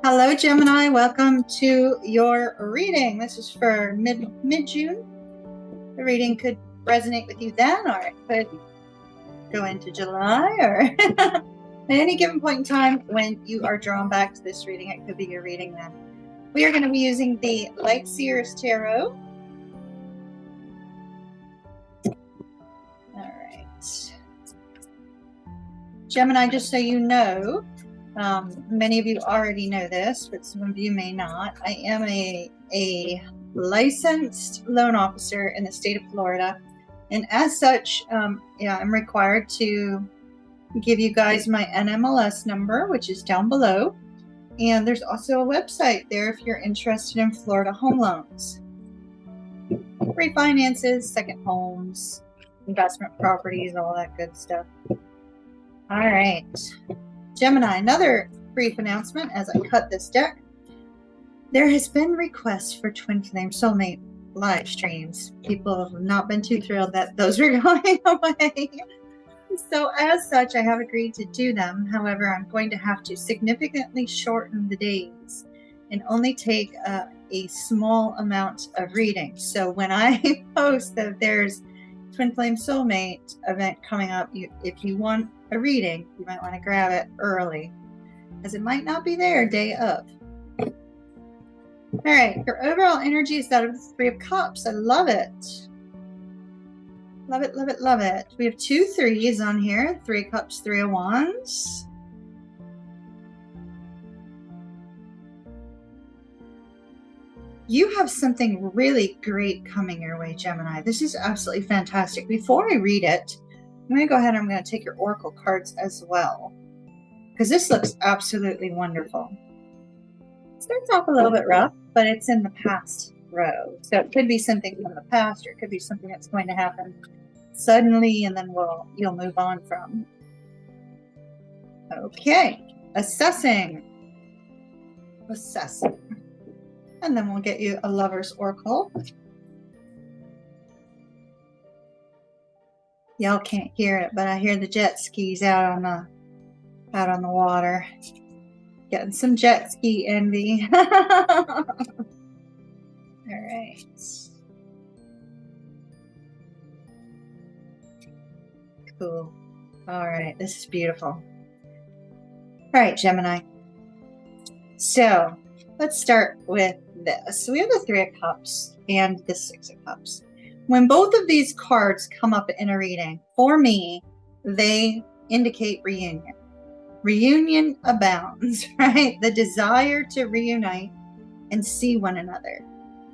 Hello, Gemini. Welcome to your reading. This is for mid-June. The reading could resonate with you then, or it could go into July, or at any given point in time when you are drawn back to this reading, it could be your reading then. We are going to be using the Light Seers Tarot. All right. Gemini, just so you know, many of you already know this, but some of you may not. I am a licensed loan officer in the state of Florida, and as such, I'm required to give you guys my NMLS number, which is down below, and there's also a website there if you're interested in Florida home loans, refinances, second homes, investment properties, all that good stuff. All right. Gemini, another brief announcement as I cut this deck. There has been requests for Twin Flame Soulmate live streams. People have not been too thrilled that those are going away. So as such, I have agreed to do them. However, I'm going to have to significantly shorten the days and only take a small amount of reading. So when I post that there's Twin Flame Soulmate event coming up, if you want a reading, you might want to grab it early, as it might not be there day of. All right, your overall energy is that of the Three of Cups. I love it. Love it, love it, love it. We have 2 threes on here. 3 of Cups, 3 of Wands. You have something really great coming your way, Gemini. This is absolutely fantastic. Before I read it, I'm going to go ahead and I'm going to take your oracle cards as well, because this looks absolutely wonderful. It starts off a little bit rough, but it's in the past row. So it could be something from the past, or it could be something that's going to happen suddenly, and then you'll move on from. Okay, assessing. And then we'll get you a Lover's Oracle. Y'all can't hear it, but I hear the jet skis out on the water. Getting some jet ski envy. All right. Cool. All right, this is beautiful. All right, Gemini. So let's start with this. So we have the 3 of Cups and the 6 of Cups. When both of these cards come up in a reading, for me, they indicate reunion. Reunion abounds, right? The desire to reunite and see one another.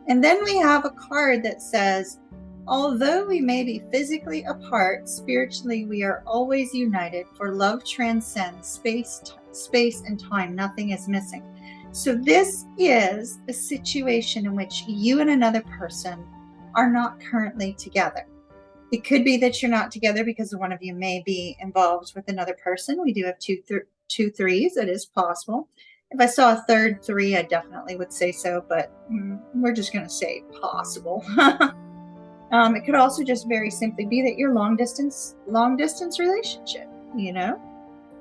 And then we have a card that says, although we may be physically apart, spiritually we are always united, for love transcends space and time. Nothing is missing. So this is a situation in which you and another person are not currently together. It could be that you're not together because one of you may be involved with another person. We do have two threes. It is possible. If I saw a third 3, I definitely would say so, but we're just going to say possible. It could also just very simply be that you're long distance relationship,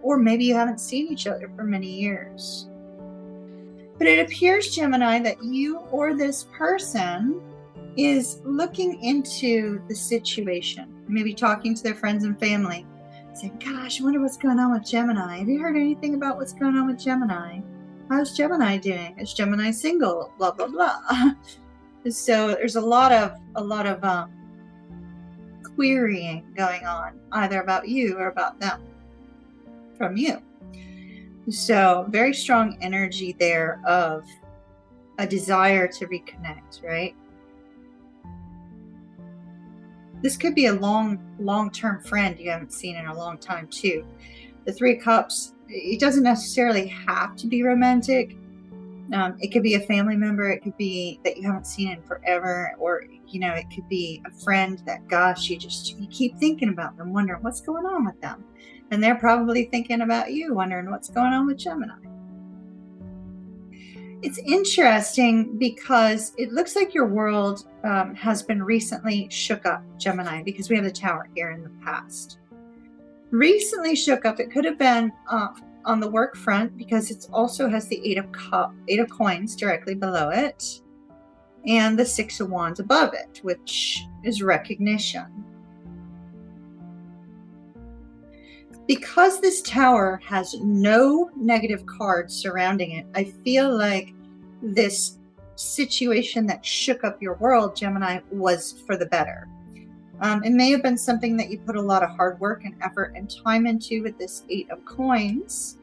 or maybe you haven't seen each other for many years. But it appears, Gemini, that you or this person is looking into the situation, maybe talking to their friends and family, saying, gosh, I wonder what's going on with Gemini. Have you heard anything about what's going on with Gemini? How's Gemini doing? Is Gemini single? Blah, blah, blah. So there's a lot of querying going on, either about you or about them from you. So very strong energy there of a desire to reconnect, right? This could be a long-term friend you haven't seen in a long time too. The 3 of Cups, it doesn't necessarily have to be romantic. It could be a family member. It could be that you haven't seen in forever, or it could be a friend that, gosh, you keep thinking about them, wondering what's going on with them. And they're probably thinking about you, wondering what's going on with Gemini. It's interesting because it looks like your world has been recently shook up, Gemini, because we have the Tower here in the past. Recently shook up. It could have been on the work front because it also has the Eight of Coins directly below it, and the Six of Wands above it, which is recognition. Because this Tower has no negative cards surrounding it, I feel like this situation that shook up your world, Gemini, was for the better. It may have been something that you put a lot of hard work and effort and time into with this Eight of Coins,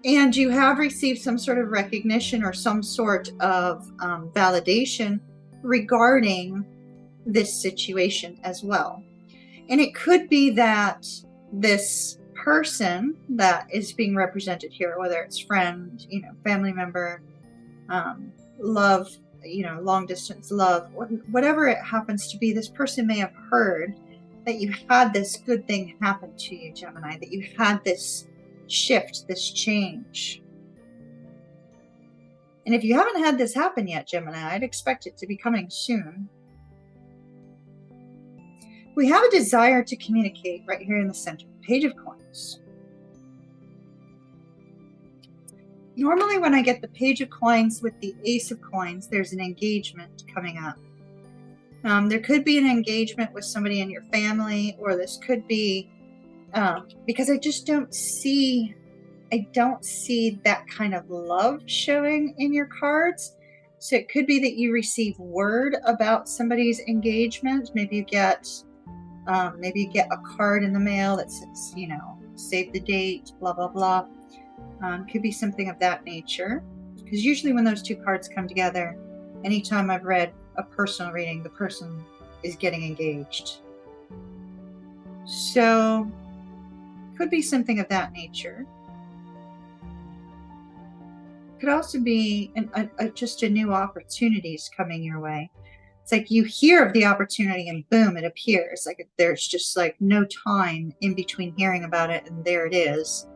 and you have received some sort of recognition or some sort of validation regarding this situation as well. And it could be that this person that is being represented here, whether it's friend, family member, love, long distance love, whatever it happens to be, this person may have heard that you had this good thing happen to you, Gemini, that you had this shift, this change. And if you haven't had this happen yet, Gemini, I'd expect it to be coming soon. We have a desire to communicate right here in the center, Page of Coins. Normally when I get the Page of Coins with the Ace of Coins, there's an engagement coming up. There could be an engagement with somebody in your family, or this could be, because I just don't see that kind of love showing in your cards. So it could be that you receive word about somebody's engagement. Maybe you get a card in the mail that says, save the date, blah, blah, blah. Could be something of that nature. Because usually when those two cards come together, anytime I've read a personal reading, the person is getting engaged. So could be something of that nature. Could also be just a new opportunities coming your way. It's like you hear of the opportunity and boom, it appears. Like there's just like no time in between hearing about it and there it is.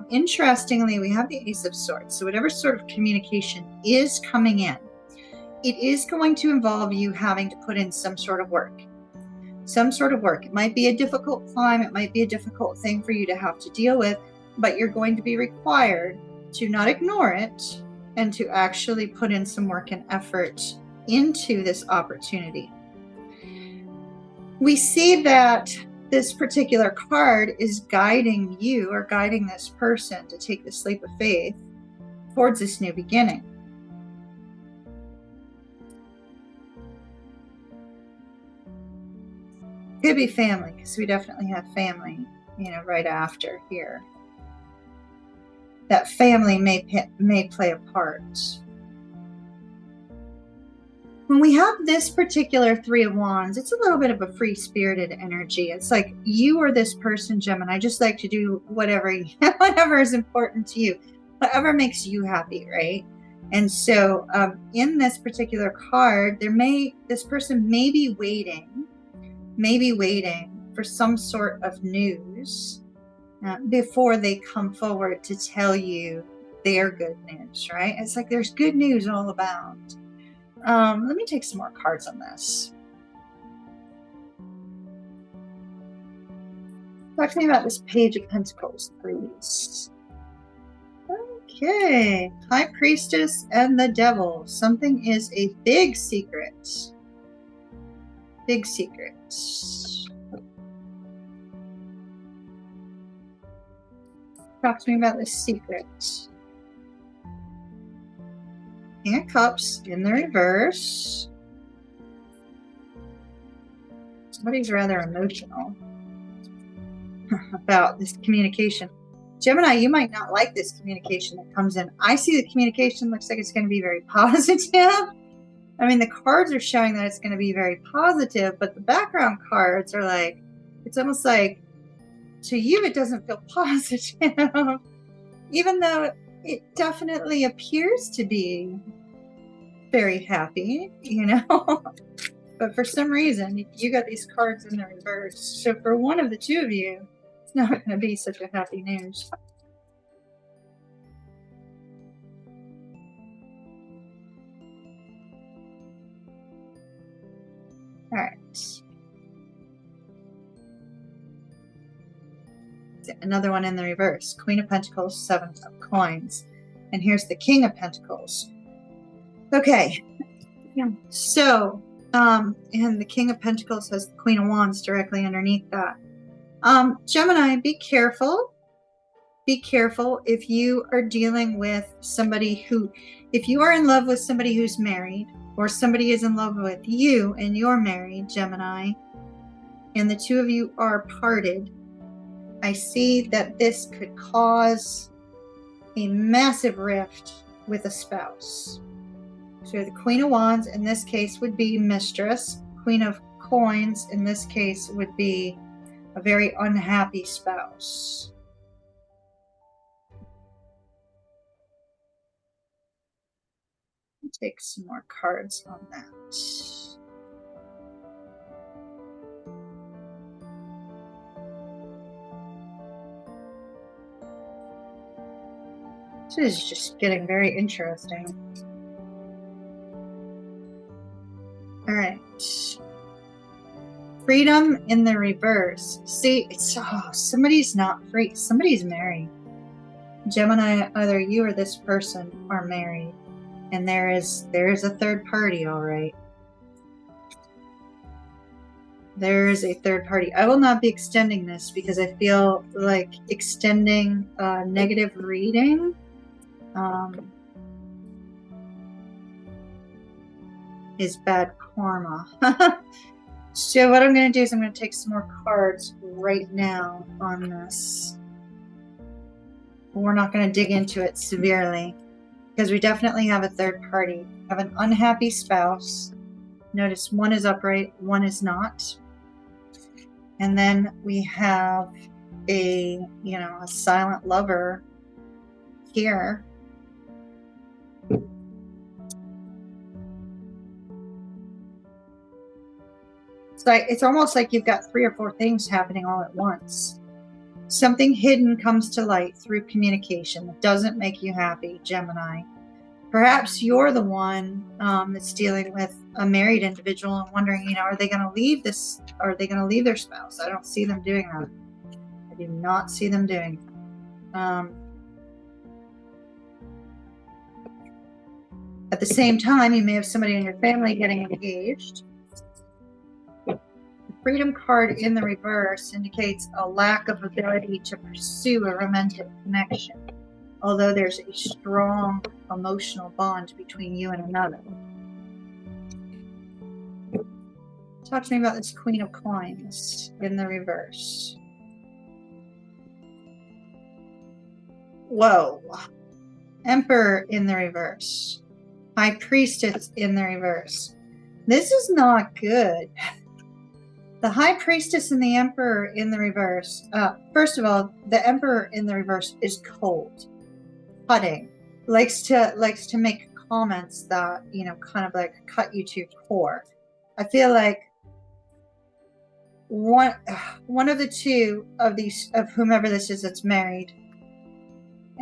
Interestingly, we have the Ace of Swords. So whatever sort of communication is coming in, it is going to involve you having to put in some sort of work. It might be a difficult climb. It might be a difficult thing for you to have to deal with, but you're going to be required to not ignore it and to actually put in some work and effort into this opportunity. We see that this particular card is guiding you or guiding this person to take this leap of faith towards this new beginning. Could be family, because we definitely have family, right after here. That family may play a part. When we have this particular Three of Wands, it's a little bit of a free-spirited energy. It's like you or this person, Gemini, just like to do whatever is important to you, whatever makes you happy, right? And so in this particular card, this person may be waiting for some sort of news before they come forward to tell you their good news, right? It's like there's good news all about. Let me take some more cards on this. Talk to me about this Page of Pentacles, please. Okay, High Priestess and the Devil. Something is a big secret. Big secret. Talk to me about this secret. King of Cups in the reverse. Somebody's rather emotional about this communication. Gemini, you might not like this communication that comes in. I see the communication looks like it's going to be very positive. I mean, the cards are showing that it's going to be very positive, but the background cards are like, it's almost like to you, it doesn't feel positive, even though it definitely appears to be very happy, but for some reason you got these cards in the reverse. So for one of the two of you, it's not going to be such a happy news. All right. another one in the reverse. Queen of Pentacles, Seven of Coins. And here's the King of Pentacles. Okay. Yeah. So, and the King of Pentacles has the Queen of Wands directly underneath that. Gemini, be careful. Be careful if you are dealing with somebody who, if you are in love with somebody who's married, or somebody is in love with you and you're married, Gemini, and the two of you are parted, I see that this could cause a massive rift with a spouse. So the Queen of Wands in this case would be mistress. Queen of Coins in this case would be a very unhappy spouse. I'll take some more cards on that. This is just getting very interesting. All right. Freedom in the reverse. See, it's somebody's not free. Somebody's married. Gemini, either you or this person are married, and there is a third party. All right. There is a third party. I will not be extending this because I feel like extending negative reading. Is bad karma. So what I'm going to do is I'm going to take some more cards right now on this. We're not going to dig into it severely because we definitely have a third party. We have an unhappy spouse. Notice one is upright, one is not. And then we have a silent lover here. It's almost like you've got 3 or 4 things happening all at once. Something hidden comes to light through communication that doesn't make you happy, Gemini. Perhaps you're the one that's dealing with a married individual and wondering, are they going to leave this? Are they going to leave their spouse? I don't see them doing that. I do not see them doing that. At the same time, you may have somebody in your family getting engaged. Freedom card in the reverse indicates a lack of ability to pursue a romantic connection, although there's a strong emotional bond between you and another. Talk to me about this Queen of Coins in the reverse. Whoa. Emperor in the reverse. High Priestess in the reverse. This is not good. The High Priestess and the Emperor in the reverse. First of all, the Emperor in the reverse is cold, cutting, likes to make comments that kind of like cut you to your core. I feel like one of the two of whomever this is that's married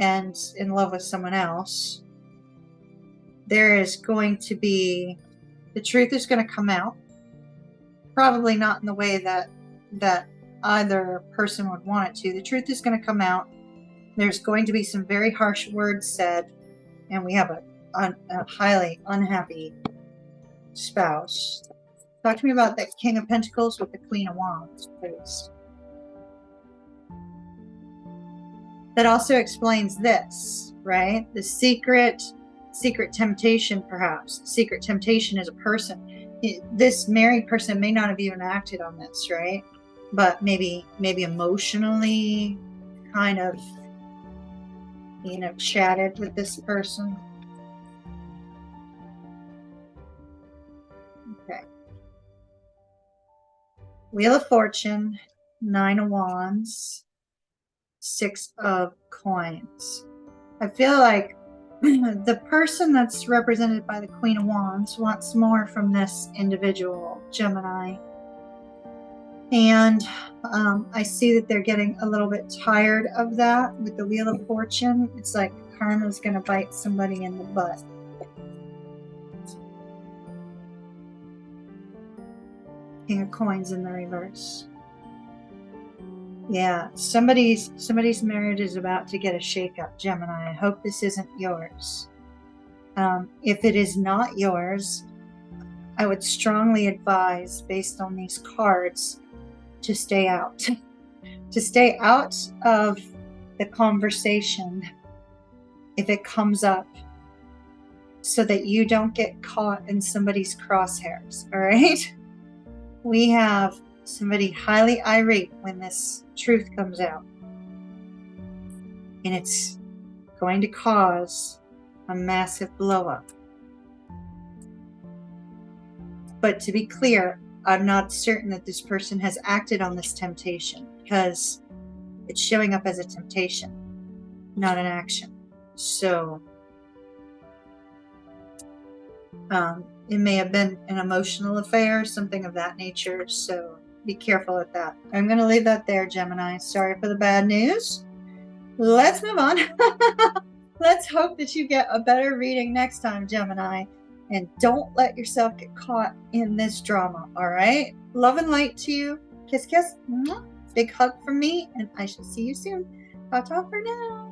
and in love with someone else, there is going to be, the truth is going to come out. Probably not in the way that either person would want it to. The truth is going to come out. There's going to be some very harsh words said, and we have a highly unhappy spouse. Talk to me about that King of Pentacles with the Queen of Wands, please. That also explains this, right? The secret temptation, perhaps. Secret temptation is a person. This married person may not have even acted on this, right? But maybe emotionally kind of, chatted with this person. Okay. Wheel of Fortune, 9 of Wands, 6 of Coins. I feel like the person that's represented by the Queen of Wands wants more from this individual, Gemini. And I see that they're getting a little bit tired of that with the Wheel of Fortune. It's like karma's going to bite somebody in the butt. King of Coins in the reverse. Yeah, somebody's marriage is about to get a shakeup, Gemini. I hope this isn't yours. If it is not yours, I would strongly advise, based on these cards, to stay out. To stay out of the conversation if it comes up, so that you don't get caught in somebody's crosshairs, all right? We have somebody highly irate when this truth comes out. And it's going to cause a massive blow up. But to be clear, I'm not certain that this person has acted on this temptation, because it's showing up as a temptation, not an action. So it may have been an emotional affair, something of that nature. So be careful with that. I'm going to leave that there, Gemini. Sorry for the bad news. Let's move on. Let's hope that you get a better reading next time, Gemini. And don't let yourself get caught in this drama, all right? Love and light to you. Kiss, kiss. Big hug from me, and I shall see you soon. Ta-ta for now.